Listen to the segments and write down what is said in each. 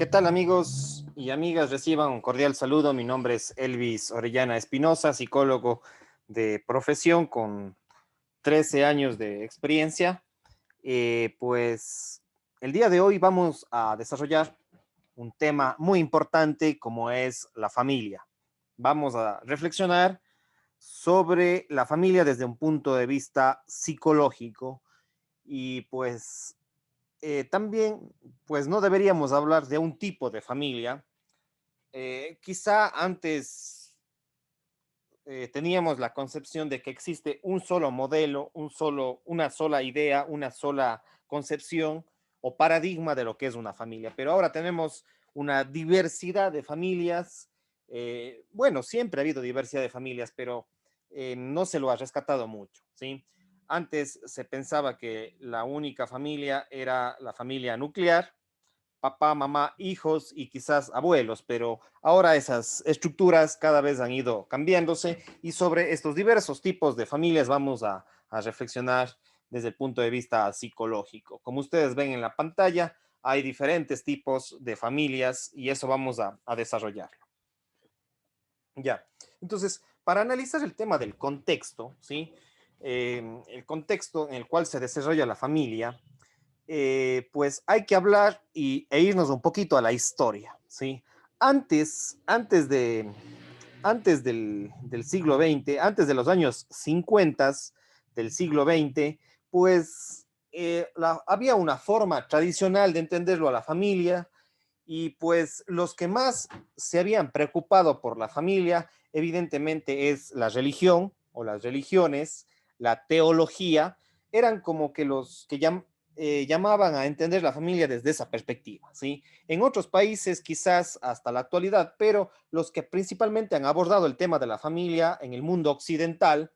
¿Qué tal amigos y amigas? Reciban un cordial saludo. Mi nombre es Elvis Orellana Espinosa, psicólogo de profesión con 13 años de experiencia. Pues el día de hoy vamos a desarrollar un tema muy importante como es la familia. Vamos a reflexionar sobre la familia desde un punto de vista psicológico y pues también pues no deberíamos hablar de un tipo de familia. Quizá antes teníamos la concepción de que existe un solo modelo, una sola idea, una sola concepción o paradigma de lo que es una familia, pero ahora tenemos una diversidad de familias. Bueno, siempre ha habido diversidad de familias, pero no se lo ha rescatado mucho, ¿sí? Antes se pensaba que la única familia era la familia nuclear, papá, mamá, hijos y quizás abuelos, pero ahora esas estructuras cada vez han ido cambiándose y sobre estos diversos tipos de familias vamos a reflexionar desde el punto de vista psicológico. Como ustedes ven en la pantalla, hay diferentes tipos de familias y eso vamos a desarrollarlo. Ya, entonces, para analizar el tema del contexto, ¿sí? El contexto en el cual se desarrolla la familia, pues hay que hablar e irnos un poquito a la historia, ¿sí? Antes del siglo XX, antes de los años 50 del siglo XX, pues había una forma tradicional de entenderlo a la familia y pues los que más se habían preocupado por la familia, evidentemente es la religión o las religiones, la teología, eran como que los que llamaban a entender la familia desde esa perspectiva, ¿sí? En otros países, quizás hasta la actualidad, pero los que principalmente han abordado el tema de la familia en el mundo occidental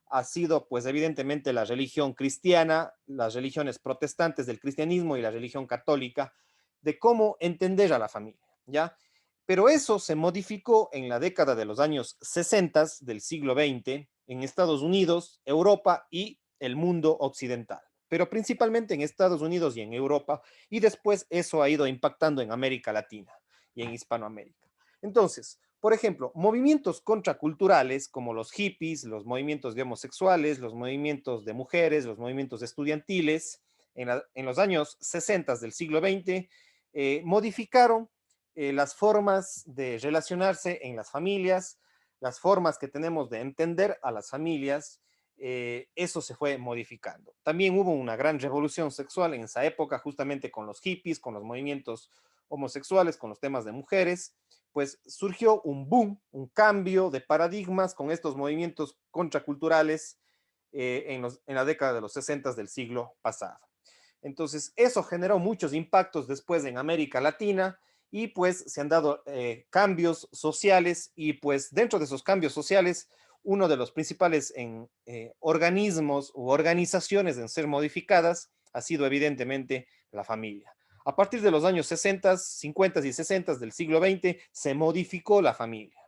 ha sido, pues, evidentemente la religión cristiana, las religiones protestantes del cristianismo y la religión católica, de cómo entender a la familia, ¿ya? Pero eso se modificó en la década de los años 60 del siglo XX en Estados Unidos, Europa y el mundo occidental, pero principalmente en Estados Unidos y en Europa, y después eso ha ido impactando en América Latina y en Hispanoamérica. Entonces, por ejemplo, movimientos contraculturales como los hippies, los movimientos de homosexuales, los movimientos de mujeres, los movimientos estudiantiles, en los años 60 del siglo XX, modificaron las formas de relacionarse en las familias, las formas que tenemos de entender a las familias. Eso se fue modificando. También hubo una gran revolución sexual en esa época, justamente con los hippies, con los movimientos homosexuales, con los temas de mujeres, pues surgió un boom, un cambio de paradigmas con estos movimientos contraculturales en la década de los 60 del siglo pasado. Entonces, eso generó muchos impactos después en América Latina y pues se han dado cambios sociales y pues dentro de esos cambios sociales, uno de los principales organismos u organizaciones en ser modificadas ha sido evidentemente la familia. A partir de los años 60, 50 y 60 del siglo XX se modificó la familia,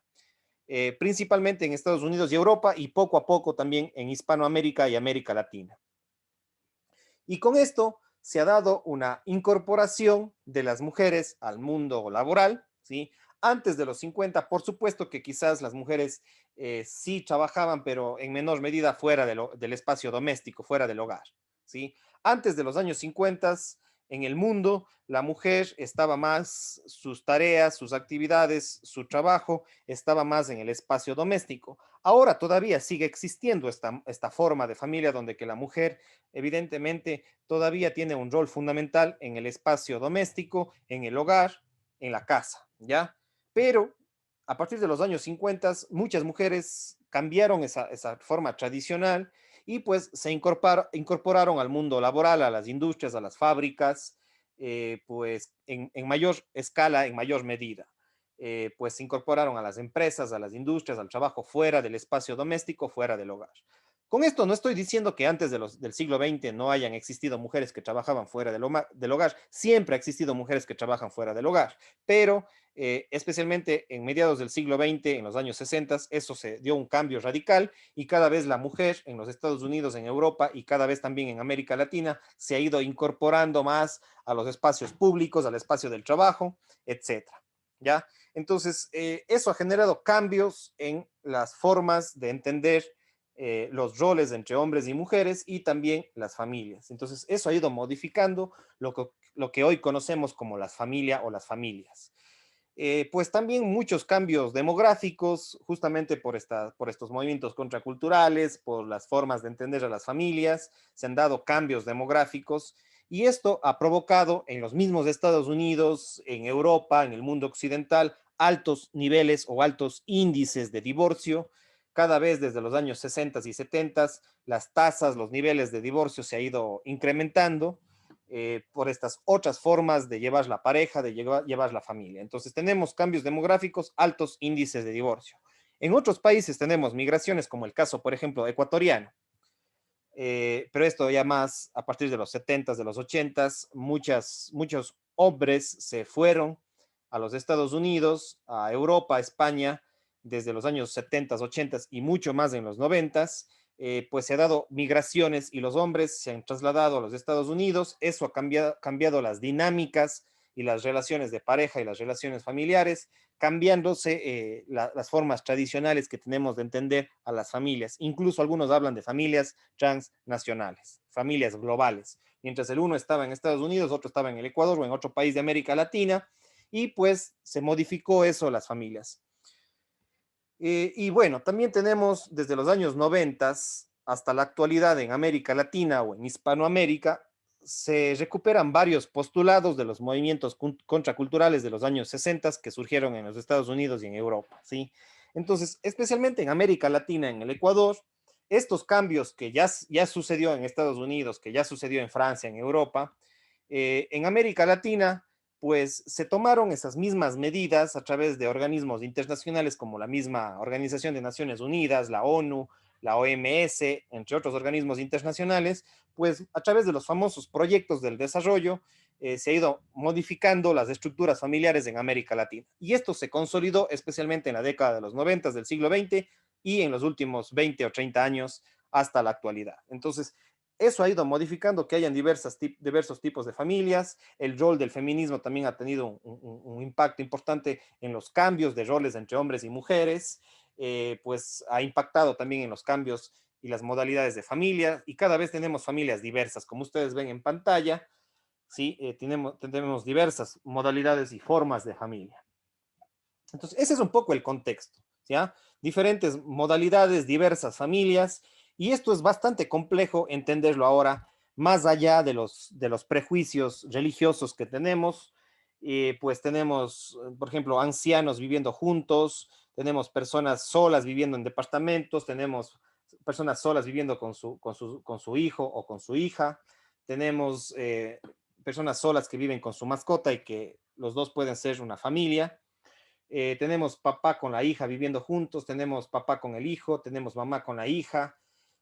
principalmente en Estados Unidos y Europa y poco a poco también en Hispanoamérica y América Latina. Y con esto se ha dado una incorporación de las mujeres al mundo laboral, ¿sí? Antes de los 50, por supuesto que quizás las mujeres sí trabajaban, pero en menor medida fuera del espacio doméstico, fuera del hogar, ¿sí? Antes de los años 50, en el mundo, la mujer estaba más, sus tareas, sus actividades, su trabajo, estaba más en el espacio doméstico. Ahora todavía sigue existiendo esta forma de familia donde que la mujer evidentemente todavía tiene un rol fundamental en el espacio doméstico, en el hogar, en la casa, ¿ya? Pero a partir de los años 50, muchas mujeres cambiaron esa forma tradicional y pues se incorporaron al mundo laboral, a las industrias, a las fábricas, pues en mayor escala, en mayor medida. Pues se incorporaron a las empresas, a las industrias, al trabajo fuera del espacio doméstico, fuera del hogar. Con esto no estoy diciendo que antes del siglo XX no hayan existido mujeres que trabajaban fuera del hogar. Siempre ha existido mujeres que trabajan fuera del hogar, pero especialmente en mediados del siglo XX, en los años 60, eso se dio un cambio radical y cada vez la mujer en los Estados Unidos, en Europa y cada vez también en América Latina se ha ido incorporando más a los espacios públicos, al espacio del trabajo, etcétera. ¿Ya? Entonces, eso ha generado cambios en las formas de entender los roles entre hombres y mujeres y también las familias. Entonces, eso ha ido modificando lo que hoy conocemos como las familias o las familias. Pues también muchos cambios demográficos, justamente por estos movimientos contraculturales, por las formas de entender a las familias, se han dado cambios demográficos y esto ha provocado en los mismos Estados Unidos, en Europa, en el mundo occidental, altos niveles o altos índices de divorcio. Cada vez desde los años 60 y 70, las tasas, los niveles de divorcio se ha ido incrementando por estas otras formas de llevar la pareja, de llevar la familia. Entonces tenemos cambios demográficos, altos índices de divorcio. En otros países tenemos migraciones, como el caso, por ejemplo, ecuatoriano, pero esto ya más a partir de los 70, de los 80, muchos hombres se fueron a los Estados Unidos, a Europa, a España, desde los años 70, 80 y mucho más en los 90, pues se ha dado migraciones y los hombres se han trasladado a los Estados Unidos. Eso ha cambiado las dinámicas y las relaciones de pareja y las relaciones familiares, cambiándose las formas tradicionales que tenemos de entender a las familias. Incluso algunos hablan de familias transnacionales, familias globales. Mientras el uno estaba en Estados Unidos, otro estaba en el Ecuador o en otro país de América Latina, y pues se modificó eso las familias. Y bueno, también tenemos desde los años 90 hasta la actualidad en América Latina o en Hispanoamérica, se recuperan varios postulados de los movimientos contraculturales de los años 60 que surgieron en los Estados Unidos y en Europa, ¿sí? Entonces, especialmente en América Latina, en el Ecuador, estos cambios que ya sucedió en Estados Unidos, que ya sucedió en Francia, en Europa, en América Latina, pues se tomaron esas mismas medidas a través de organismos internacionales como la misma Organización de Naciones Unidas, la ONU, la OMS, entre otros organismos internacionales, pues a través de los famosos proyectos del desarrollo se ha ido modificando las estructuras familiares en América Latina. Y esto se consolidó especialmente en la década de los 90 del siglo XX y en los últimos 20 o 30 años hasta la actualidad. Entonces, eso ha ido modificando que hayan diversos tipos de familias. El rol del feminismo también ha tenido un impacto importante en los cambios de roles entre hombres y mujeres, pues ha impactado también en los cambios y las modalidades de familia, y cada vez tenemos familias diversas, como ustedes ven en pantalla, ¿sí? Tenemos diversas modalidades y formas de familia. Entonces, ese es un poco el contexto, ¿ya? Diferentes modalidades, diversas familias, y esto es bastante complejo entenderlo ahora, más allá de los prejuicios religiosos que tenemos, pues tenemos, por ejemplo, ancianos viviendo juntos, tenemos personas solas viviendo en departamentos, tenemos personas solas viviendo con su hijo o con su hija, tenemos personas solas que viven con su mascota y que los dos pueden ser una familia. Tenemos papá con la hija viviendo juntos, tenemos papá con el hijo, tenemos mamá con la hija,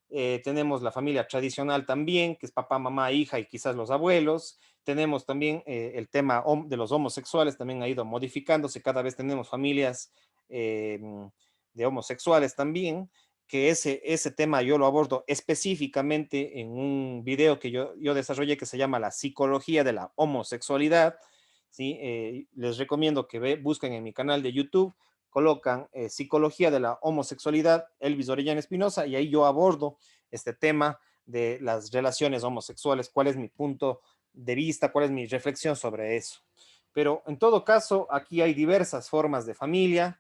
tenemos la familia tradicional también, que es papá, mamá, hija y quizás los abuelos. Tenemos también el tema de los homosexuales, también ha ido modificándose, cada vez tenemos familias eh, de homosexuales también, que ese tema yo lo abordo específicamente en un video que yo desarrollé que se llama La psicología de la homosexualidad. ¿Sí? Les recomiendo que busquen en mi canal de YouTube, colocan Psicología de la Homosexualidad, Elvis Orellana Espinosa, y ahí yo abordo este tema de las relaciones homosexuales, cuál es mi punto de vista, cuál es mi reflexión sobre eso. Pero en todo caso, aquí hay diversas formas de familia,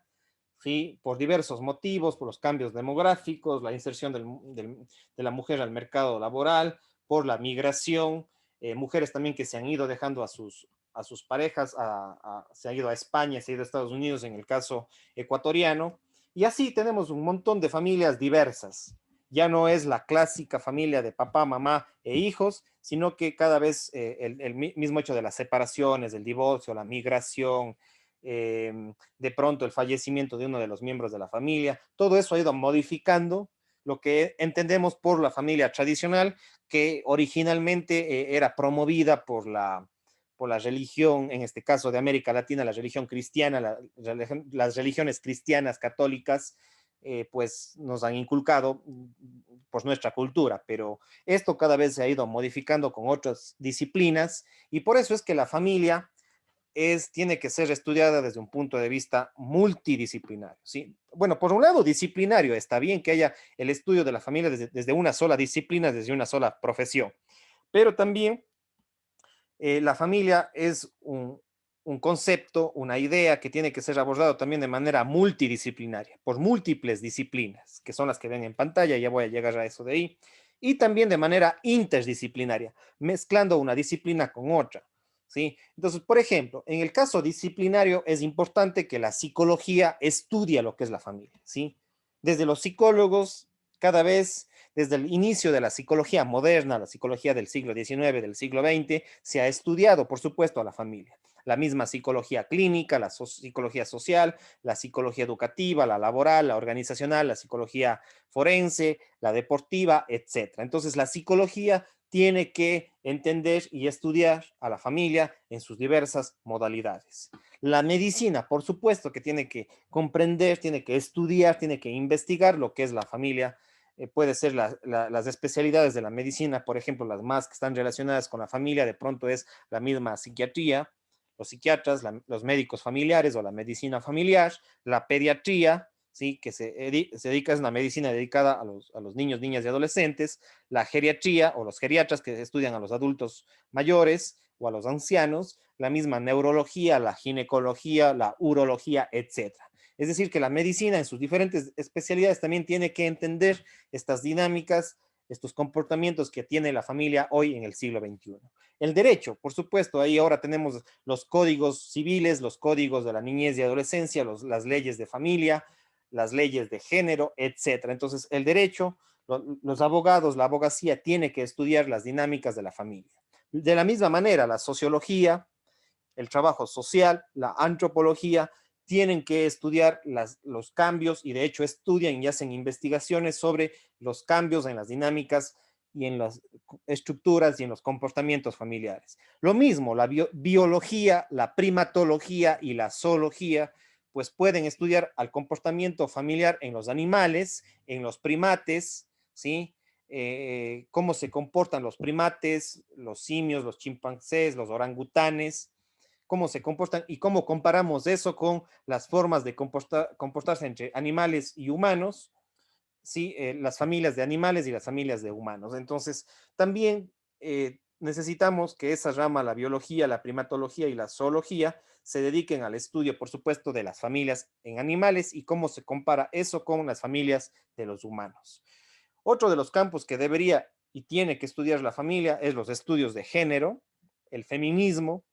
¿sí? Por diversos motivos, por los cambios demográficos, la inserción de la mujer al mercado laboral, por la migración, mujeres también que se han ido dejando a sus parejas, se han ido a España, se han ido a Estados Unidos en el caso ecuatoriano, y así tenemos un montón de familias diversas. Ya no es la clásica familia de papá, mamá e hijos, sino que cada vez el mismo hecho de las separaciones, el divorcio, la migración, de pronto el fallecimiento de uno de los miembros de la familia, todo eso ha ido modificando lo que entendemos por la familia tradicional, que originalmente era promovida por la religión, en este caso de América Latina, la religión cristiana, las religiones cristianas católicas, pues nos han inculcado por nuestra cultura, pero esto cada vez se ha ido modificando con otras disciplinas y por eso es que la familia tiene que ser estudiada desde un punto de vista multidisciplinario, ¿sí? Bueno, por un lado, disciplinario, está bien que haya el estudio de la familia desde una sola disciplina, desde una sola profesión, pero también la familia es un concepto, una idea que tiene que ser abordado también de manera multidisciplinaria, por múltiples disciplinas, que son las que ven en pantalla, ya voy a llegar a eso de ahí, y también de manera interdisciplinaria, mezclando una disciplina con otra. ¿Sí? Entonces, por ejemplo, en el caso disciplinario es importante que la psicología estudie lo que es la familia, ¿sí? Desde los psicólogos, cada vez desde el inicio de la psicología moderna, la psicología del siglo XIX, del siglo XX, se ha estudiado, por supuesto, a la familia. La misma psicología clínica, la psicología social, la psicología educativa, la laboral, la organizacional, la psicología forense, la deportiva, etcétera. Entonces, la psicología tiene que entender y estudiar a la familia en sus diversas modalidades. La medicina, por supuesto, que tiene que comprender, tiene que estudiar, tiene que investigar lo que es la familia. Puede ser las especialidades de la medicina, por ejemplo, las más que están relacionadas con la familia, de pronto es la misma psiquiatría, los psiquiatras, los médicos familiares o la medicina familiar, la pediatría, ¿sí? Que se dedica, es una medicina dedicada a los niños, niñas y adolescentes, la geriatría o los geriatras que estudian a los adultos mayores o a los ancianos, la misma neurología, la ginecología, la urología, etcétera. Es decir, que la medicina en sus diferentes especialidades también tiene que entender estas dinámicas, estos comportamientos que tiene la familia hoy en el siglo XXI. El derecho, por supuesto, ahí ahora tenemos los códigos civiles, los códigos de la niñez y adolescencia, las leyes de familia, las leyes de género, etcétera. Entonces, el derecho, los abogados, la abogacía tiene que estudiar las dinámicas de la familia. De la misma manera, la sociología, el trabajo social, la antropología, tienen que estudiar los cambios y de hecho estudian y hacen investigaciones sobre los cambios en las dinámicas y en las estructuras y en los comportamientos familiares. Lo mismo, la biología, la primatología y la zoología, pues pueden estudiar al comportamiento familiar en los animales, en los primates, ¿sí? Cómo se comportan los primates, los simios, los chimpancés, los orangutanes, cómo se comportan y cómo comparamos eso con las formas de comportarse entre animales y humanos, ¿sí? Las familias de animales y las familias de humanos. Entonces, también necesitamos que esa rama, la biología, la primatología y la zoología, se dediquen al estudio, por supuesto, de las familias en animales y cómo se compara eso con las familias de los humanos. Otro de los campos que debería y tiene que estudiar la familia es los estudios de género, el feminismo,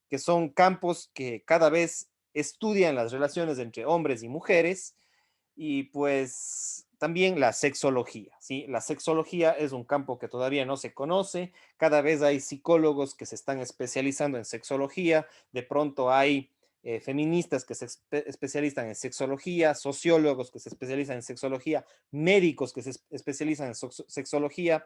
que son campos que cada vez estudian las relaciones entre hombres y mujeres y pues también la sexología, ¿sí? La sexología es un campo que todavía no se conoce, cada vez hay psicólogos que se están especializando en sexología, de pronto hay feministas que se especializan en sexología, sociólogos que se especializan en sexología, médicos que se especializan en sexología,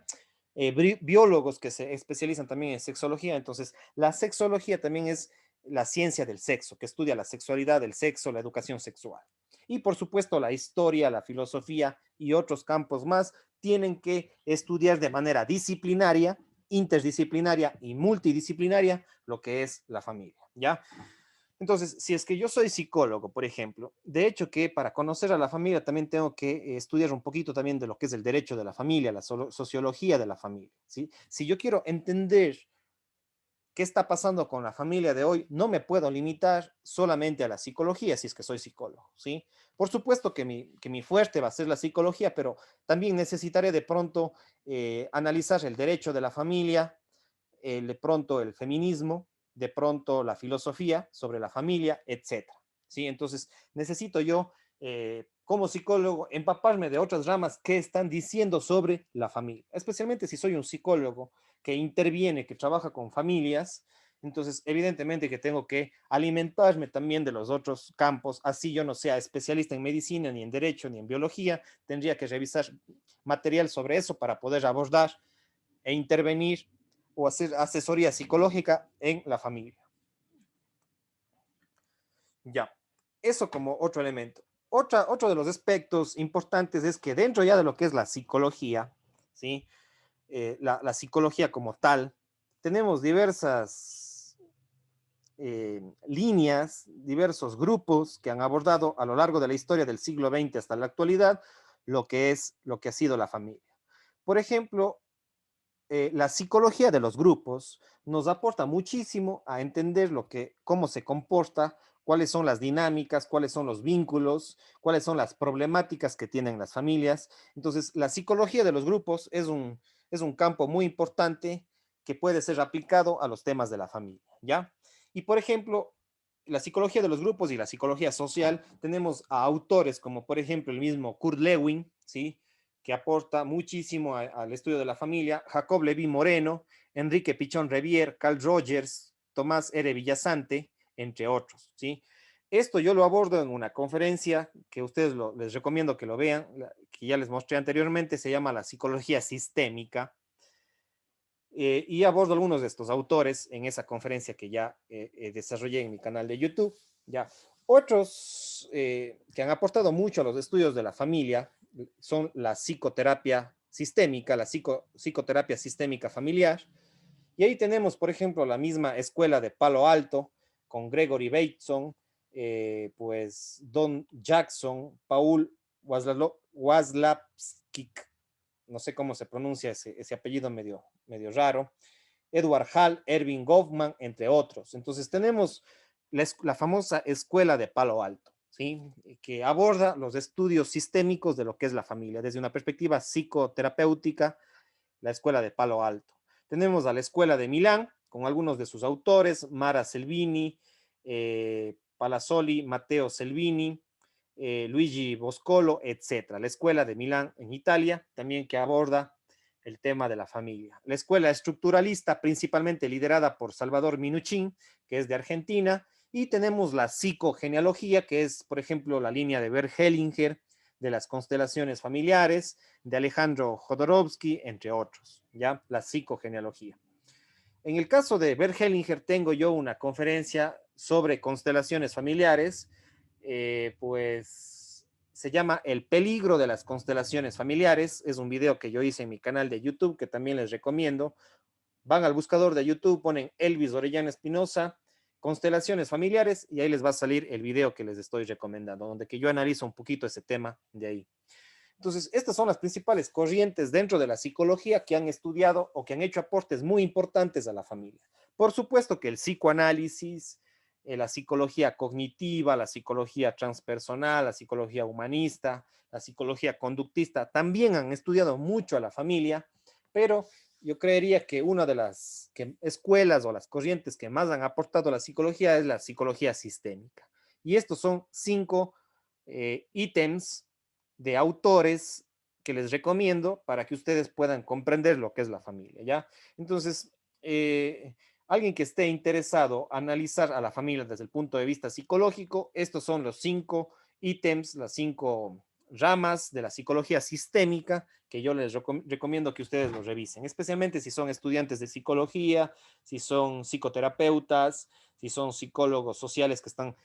biólogos que se especializan también en sexología. Entonces, la sexología también es la ciencia del sexo, que estudia la sexualidad, el sexo, la educación sexual. Y por supuesto, la historia, la filosofía y otros campos más tienen que estudiar de manera disciplinaria, interdisciplinaria y multidisciplinaria lo que es la familia, ¿ya? Entonces, si es que yo soy psicólogo, por ejemplo, de hecho que para conocer a la familia también tengo que estudiar un poquito también de lo que es el derecho de la familia, la sociología de la familia, ¿sí? Si yo quiero entender qué está pasando con la familia de hoy, no me puedo limitar solamente a la psicología si es que soy psicólogo, ¿sí? Por supuesto que mi fuerte va a ser la psicología, pero también necesitaré de pronto analizar el derecho de la familia, de pronto el feminismo, de pronto la filosofía sobre la familia, etcétera. ¿Sí? Entonces, necesito yo, como psicólogo, empaparme de otras ramas que están diciendo sobre la familia, especialmente si soy un psicólogo que interviene, que trabaja con familias. Entonces, evidentemente que tengo que alimentarme también de los otros campos, así yo no sea especialista en medicina, ni en derecho, ni en biología, tendría que revisar material sobre eso para poder abordar e intervenir o hacer asesoría psicológica en la familia. Ya, eso como otro elemento. Otro de los aspectos importantes es que dentro ya de lo que es la psicología, ¿sí? La psicología como tal, tenemos diversas líneas, diversos grupos que han abordado a lo largo de la historia del siglo XX hasta la actualidad lo que ha sido la familia. Por ejemplo, la psicología de los grupos nos aporta muchísimo a entender cómo se comporta, cuáles son las dinámicas, cuáles son los vínculos, cuáles son las problemáticas que tienen las familias. Entonces, la psicología de los grupos es un campo muy importante que puede ser aplicado a los temas de la familia, ¿ya? Y por ejemplo, la psicología de los grupos y la psicología social, tenemos a autores como por ejemplo el mismo Kurt Lewin, ¿sí? Que aporta muchísimo al estudio de la familia, Jacob Leví Moreno, Enrique Pichón Revier, Carl Rogers, Tomás R. Villasante, entre otros, ¿sí? Esto yo lo abordo en una conferencia que les recomiendo que lo vean, que ya les mostré anteriormente, se llama La Psicología Sistémica, y abordo algunos de estos autores en esa conferencia que ya desarrollé en mi canal de YouTube. Ya. Otros que han aportado mucho a los estudios de la familia son la psicoterapia sistémica, psicoterapia sistémica familiar. Y ahí tenemos, por ejemplo, la misma escuela de Palo Alto con Gregory Bateson, pues Don Jackson, Paul Waslawski, no sé cómo se pronuncia ese apellido medio raro, Edward Hall, Erving Goffman, entre otros. Entonces tenemos la famosa escuela de Palo Alto, ¿sí? Que aborda los estudios sistémicos de lo que es la familia, desde una perspectiva psicoterapéutica, la escuela de Palo Alto. Tenemos a la escuela de Milán, con algunos de sus autores, Mara Selvini, Palazzoli, Matteo Selvini, Luigi Boscolo, etc. La escuela de Milán en Italia, también que aborda el tema de la familia. La escuela estructuralista, principalmente liderada por Salvador Minuchin, que es de Argentina, y tenemos la psicogenealogía, que es, por ejemplo, la línea de Bert Hellinger, de las constelaciones familiares, de Alejandro Jodorowsky, entre otros, ¿ya? La psicogenealogía. En el caso de Bert Hellinger, tengo yo una conferencia sobre constelaciones familiares, pues se llama El peligro de las constelaciones familiares. Es un video que yo hice en mi canal de YouTube, que también les recomiendo. Van al buscador de YouTube, ponen Elvis Orellana Espinosa, constelaciones familiares, y ahí les va a salir el video que les estoy recomendando, donde que yo analizo un poquito ese tema de ahí. Entonces, estas son las principales corrientes dentro de la psicología que han estudiado o que han hecho aportes muy importantes a la familia. Por supuesto que el psicoanálisis, la psicología cognitiva, la psicología transpersonal, la psicología humanista, la psicología conductista, también han estudiado mucho a la familia, pero yo creería que una de las escuelas o las corrientes que más han aportado a la psicología es la psicología sistémica. Y estos son 5 ítems de autores que les recomiendo para que ustedes puedan comprender lo que es la familia, ¿ya? Entonces, alguien que esté interesado en analizar a la familia desde el punto de vista psicológico, estos son los 5 ítems, las 5 ramas de la psicología sistémica que yo les recomiendo que ustedes los revisen, especialmente si son estudiantes de psicología, si son psicoterapeutas, si son psicólogos sociales que están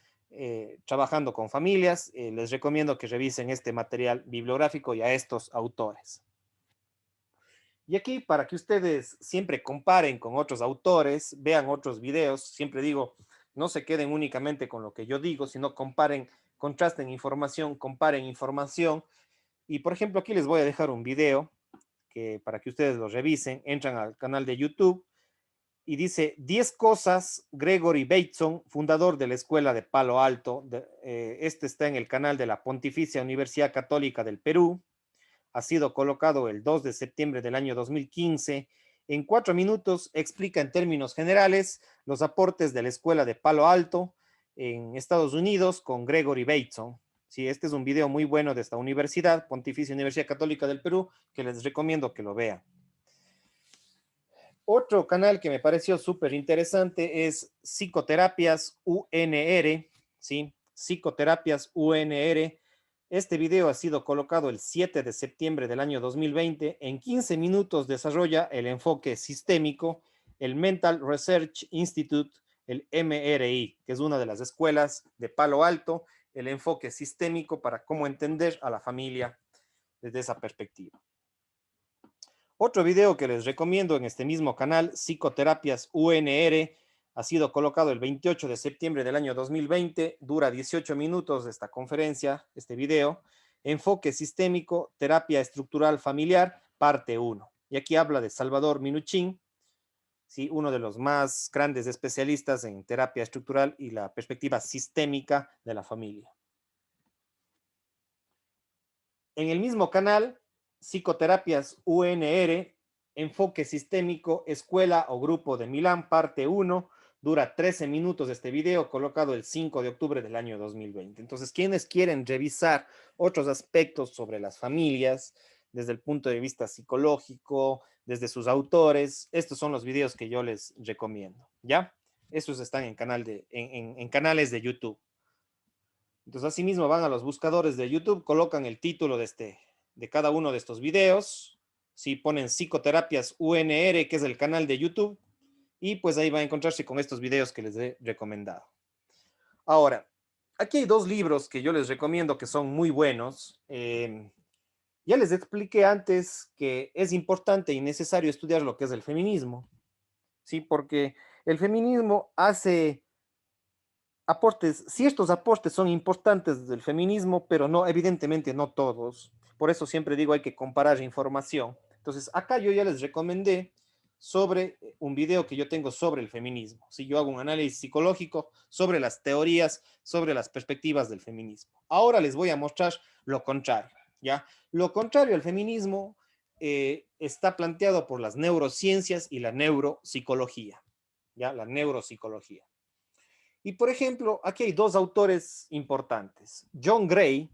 trabajando con familias. Les recomiendo que revisen este material bibliográfico y a estos autores. Y aquí, para que ustedes siempre comparen con otros autores, vean otros videos, siempre digo, no se queden únicamente con lo que yo digo, sino comparen, contrasten información, comparen información. Y por ejemplo, aquí les voy a dejar un video que para que ustedes lo revisen, entran al canal de YouTube y dice 10 cosas, Gregory Bateson, fundador de la Escuela de Palo Alto. Este está en el canal de la Pontificia Universidad Católica del Perú. Ha sido colocado el 2 de septiembre del año 2015. En 4 minutos explica en términos generales los aportes de la Escuela de Palo Alto en Estados Unidos con Gregory Bateson. Sí, este es un video muy bueno de esta universidad, Pontificia Universidad Católica del Perú, que les recomiendo que lo vean. Otro canal que me pareció súper interesante es Psicoterapias UNR, ¿sí? Psicoterapias UNR. Este video ha sido colocado el 7 de septiembre del año 2020. En 15 minutos desarrolla el enfoque sistémico, el Mental Research Institute, el MRI, que es una de las escuelas de Palo Alto, el enfoque sistémico para cómo entender a la familia desde esa perspectiva. Otro video que les recomiendo en este mismo canal, Psicoterapias UNR, ha sido colocado el 28 de septiembre del año 2020, dura 18 minutos esta conferencia, este video, Enfoque Sistémico, Terapia Estructural Familiar, parte 1. Y aquí habla de Salvador Minuchin, ¿sí? Uno de los más grandes especialistas en terapia estructural y la perspectiva sistémica de la familia. En el mismo canal, Psicoterapias UNR, Enfoque Sistémico, Escuela o Grupo de Milán, parte 1, dura 13 minutos este video, colocado el 5 de octubre del año 2020. Entonces, quienes quieren revisar otros aspectos sobre las familias, desde el punto de vista psicológico, desde sus autores, estos son los videos que yo les recomiendo, ¿ya? Esos están en canales de YouTube. Entonces, asimismo, van a los buscadores de YouTube, colocan el título de cada uno de estos videos, si ponen Psicoterapias UNR, que es el canal de YouTube, y pues ahí van a encontrarse con estos videos que les he recomendado. Ahora, aquí hay dos libros que yo les recomiendo que son muy buenos. Ya les expliqué antes que es importante y necesario estudiar lo que es el feminismo, ¿sí? Porque el feminismo hace aportes, ciertos aportes son importantes del feminismo, pero no, evidentemente no todos. Por eso siempre digo hay que comparar información. Entonces, acá yo ya les recomendé sobre un video que yo tengo sobre el feminismo. Si yo hago un análisis psicológico sobre las teorías, sobre las perspectivas del feminismo. Ahora les voy a mostrar lo contrario, ¿ya? Lo contrario al feminismo está planteado por las neurociencias y la neuropsicología, ¿ya? La neuropsicología. Y por ejemplo, aquí hay dos autores importantes. John Gray,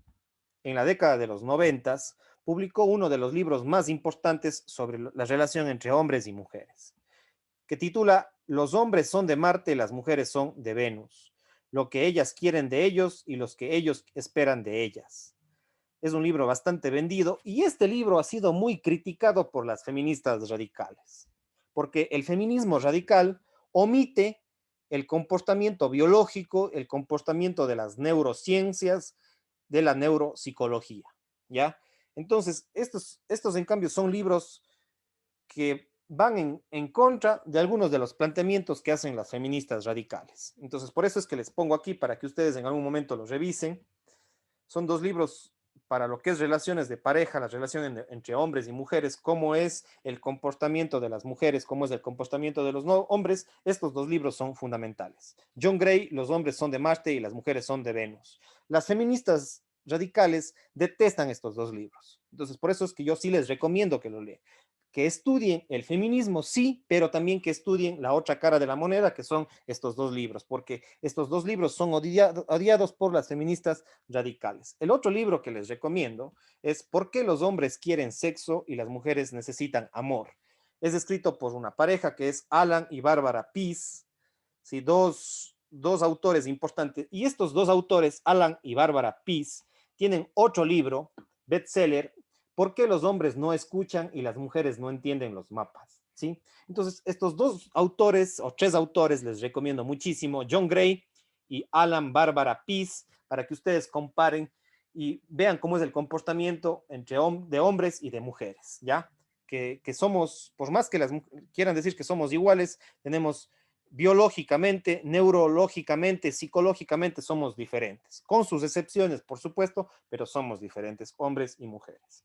en la década de los 90, publicó uno de los libros más importantes sobre la relación entre hombres y mujeres, que titula Los hombres son de Marte, las mujeres son de Venus, lo que ellas quieren de ellos y los que ellos esperan de ellas. Es un libro bastante vendido y este libro ha sido muy criticado por las feministas radicales, porque el feminismo radical omite el comportamiento biológico, el comportamiento de las neurociencias, de la neuropsicología, ¿ya? Entonces, estos en cambio son libros que van en contra de algunos de los planteamientos que hacen las feministas radicales. Entonces, por eso es que les pongo aquí para que ustedes en algún momento los revisen. Son dos libros para lo que es relaciones de pareja, las relaciones entre hombres y mujeres, cómo es el comportamiento de las mujeres, cómo es el comportamiento de los hombres. Estos dos libros son fundamentales. John Gray, Los hombres son de Marte y las mujeres son de Venus. Las feministas radicales detestan estos dos libros. Entonces, por eso es que yo sí les recomiendo que lo lean, que estudien el feminismo, sí, pero también que estudien la otra cara de la moneda, que son estos dos libros, porque estos dos libros son odiados por las feministas radicales. El otro libro que les recomiendo es ¿Por qué los hombres quieren sexo y las mujeres necesitan amor? Es escrito por una pareja que es Alan y Bárbara Pease, ¿sí? Dos autores importantes. Y estos dos autores, Alan y Bárbara Pease, tienen otro libro, bestseller, ¿Por qué los hombres no escuchan y las mujeres no entienden los mapas? ¿Sí? Entonces, estos dos autores o tres autores les recomiendo muchísimo, John Gray y Alan Bárbara Pease, para que ustedes comparen y vean cómo es el comportamiento de hombres y de mujeres, ¿ya? Que somos, por más que quieran decir que somos iguales, tenemos biológicamente, neurológicamente, psicológicamente somos diferentes, con sus excepciones, por supuesto, pero somos diferentes, hombres y mujeres.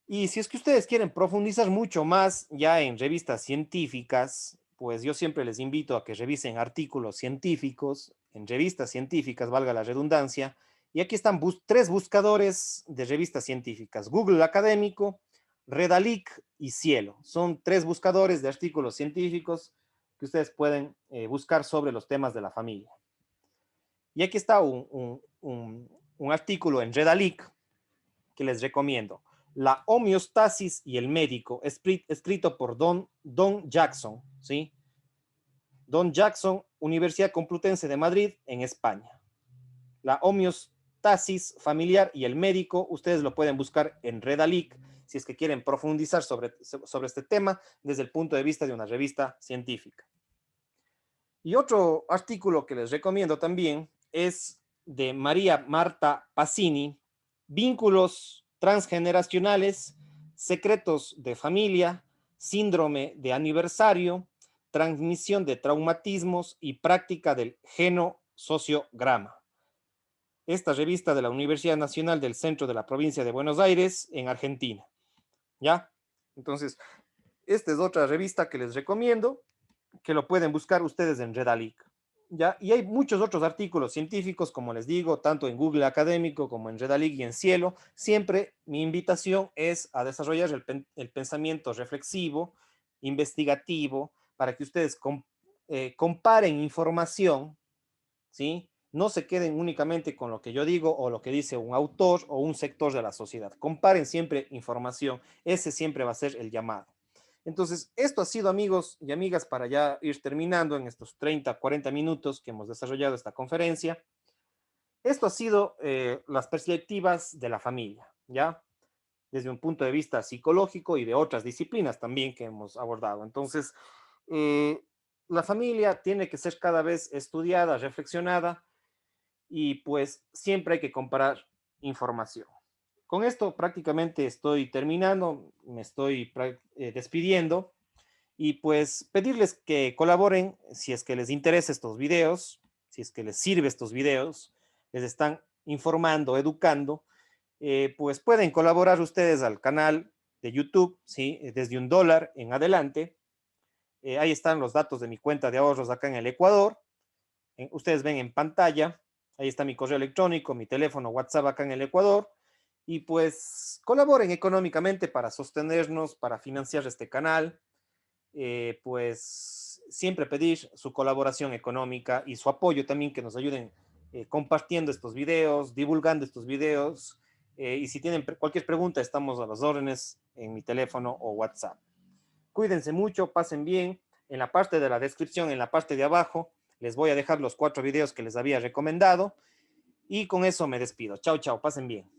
Y si es que ustedes quieren profundizar mucho más ya en revistas científicas, pues yo siempre les invito a que revisen artículos científicos, en revistas científicas, valga la redundancia, y aquí están tres buscadores de revistas científicas, Google Académico, Redalic y Cielo. Son tres buscadores de artículos científicos que ustedes pueden buscar sobre los temas de la familia. Y aquí está un artículo en Redalic que les recomiendo. La homeostasis y el médico, escrito por Don Jackson, ¿sí? Don Jackson, Universidad Complutense de Madrid, en España. La homeostasis familiar y el médico, ustedes lo pueden buscar en Redalic, si es que quieren profundizar sobre este tema desde el punto de vista de una revista científica. Y otro artículo que les recomiendo también es de María Marta Pasini, Vínculos transgeneracionales, secretos de familia, síndrome de aniversario, transmisión de traumatismos y práctica del genosociograma. Esta revista de la Universidad Nacional del Centro de la Provincia de Buenos Aires, en Argentina. ¿Ya? Entonces, esta es otra revista que les recomiendo, que lo pueden buscar ustedes en Redalic. ¿Ya? Y hay muchos otros artículos científicos, como les digo, tanto en Google Académico como en Redalic y en Cielo. Siempre mi invitación es a desarrollar el pensamiento reflexivo, investigativo, para que ustedes comparen información, ¿sí? No se queden únicamente con lo que yo digo o lo que dice un autor o un sector de la sociedad. Comparen siempre información. Ese siempre va a ser el llamado. Entonces, esto ha sido, amigos y amigas, para ya ir terminando en estos 30, 40 minutos que hemos desarrollado esta conferencia. Esto ha sido las perspectivas de la familia, ¿ya? Desde un punto de vista psicológico y de otras disciplinas también que hemos abordado. Entonces, la familia tiene que ser cada vez estudiada, reflexionada, y pues siempre hay que comparar información. Con esto prácticamente estoy terminando, me estoy despidiendo y pues pedirles que colaboren si es que les interesa estos videos, si es que les sirve estos videos, les están informando, educando, pues pueden colaborar ustedes al canal de YouTube, ¿sí? Desde $1 en adelante. Ahí están los datos de mi cuenta de ahorros acá en el Ecuador. Ustedes ven en pantalla, ahí está mi correo electrónico, mi teléfono, WhatsApp acá en el Ecuador. Y pues colaboren económicamente para sostenernos, para financiar este canal. Pues siempre pedir su colaboración económica y su apoyo también, que nos ayuden compartiendo estos videos, divulgando estos videos. Y si tienen cualquier pregunta, estamos a las órdenes en mi teléfono o WhatsApp. Cuídense mucho, pasen bien. En la parte de la descripción, en la parte de abajo, les voy a dejar los 4 videos que les había recomendado. Y con eso me despido. Chao, chao, pasen bien.